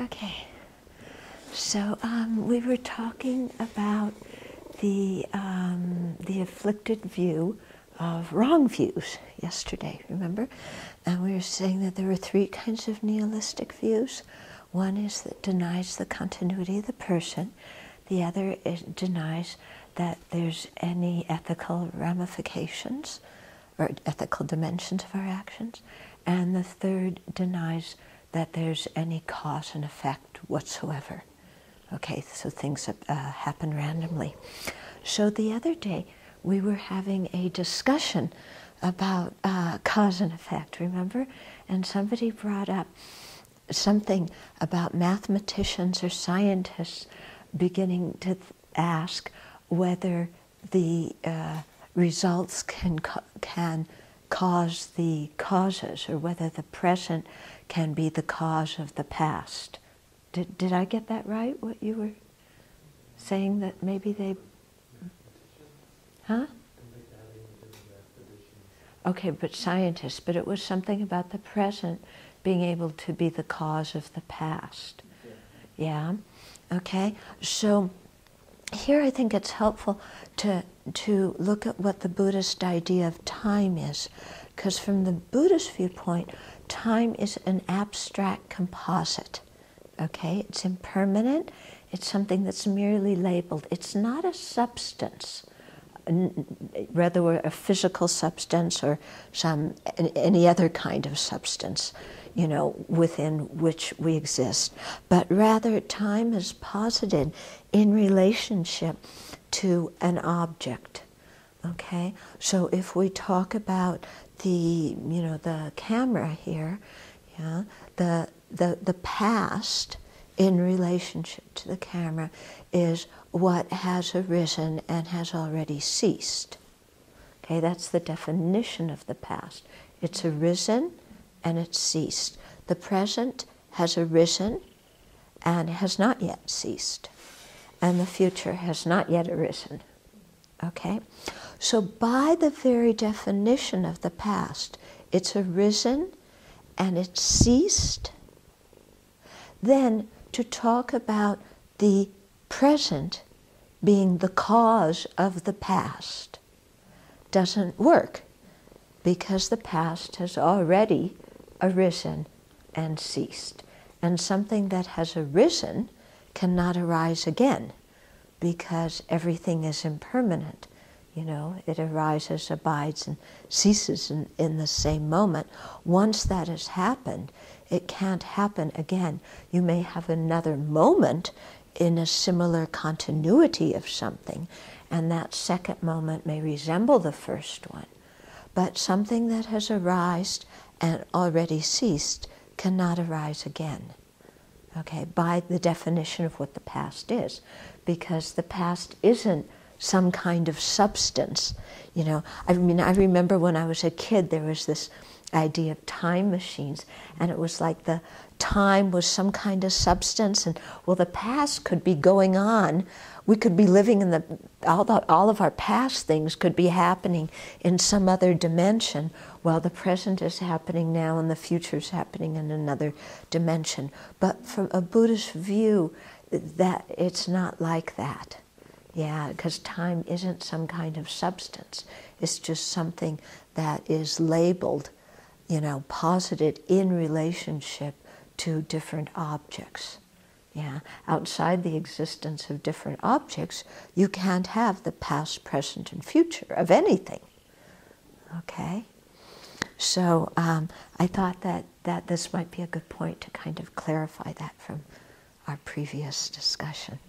Okay, so we were talking about the afflicted view of wrong views yesterday, remember? And we were saying that there were three kinds of nihilistic views. One is that denies the continuity of the person. The other denies that there's any ethical ramifications or ethical dimensions of our actions. And the third denies that there's any cause and effect whatsoever. Okay, so things happen randomly. So the other day we were having a discussion about cause and effect, remember? And somebody brought up something about mathematicians or scientists beginning to ask whether the results can cause the causes, or whether the present can be the cause of the past. Did I get that right, what you were saying, that maybe they... Huh? Okay, but scientists, but it was something about the present being able to be the cause of the past. Yeah? Okay, so here I think it's helpful to look at what the Buddhist idea of time is, because from the Buddhist viewpoint, time is an abstract composite. Okay, it's impermanent, it's something that's merely labeled. It's not a substance, whether a physical substance or any other kind of substance, you know, within which we exist. But rather, time is posited in relationship to an object. Okay, so if we talk about the camera here, yeah, the past in relationship to the camera is what has arisen and has already ceased. Okay, that's the definition of the past. It's arisen and it's ceased. The present has arisen and has not yet ceased. And the future has not yet arisen. Okay? So by the very definition of the past, it's arisen and it's ceased. Then to talk about the present being the cause of the past doesn't work, because the past has already arisen and ceased. And something that has arisen cannot arise again, because everything is impermanent. You know, it arises, abides, and ceases in the same moment. Once that has happened, it can't happen again. You may have another moment in a similar continuity of something, and that second moment may resemble the first one. But something that has arisen and already ceased cannot arise again. Okay, by the definition of what the past is, because the past isn't some kind of substance. You know, I mean, I remember when I was a kid, there was this idea of time machines, and it was like the time was some kind of substance, and well, the past could be going on. We could be living in all of our past things could be happening in some other dimension, while the present is happening now and the future is happening in another dimension. But from a Buddhist view, that it's not like that. Yeah, because time isn't some kind of substance. It's just something that is labeled, you know, posited in relationship to different objects. Yeah, outside the existence of different objects, you can't have the past, present, and future of anything. Okay? So I thought that this might be a good point to kind of clarify that from our previous discussion.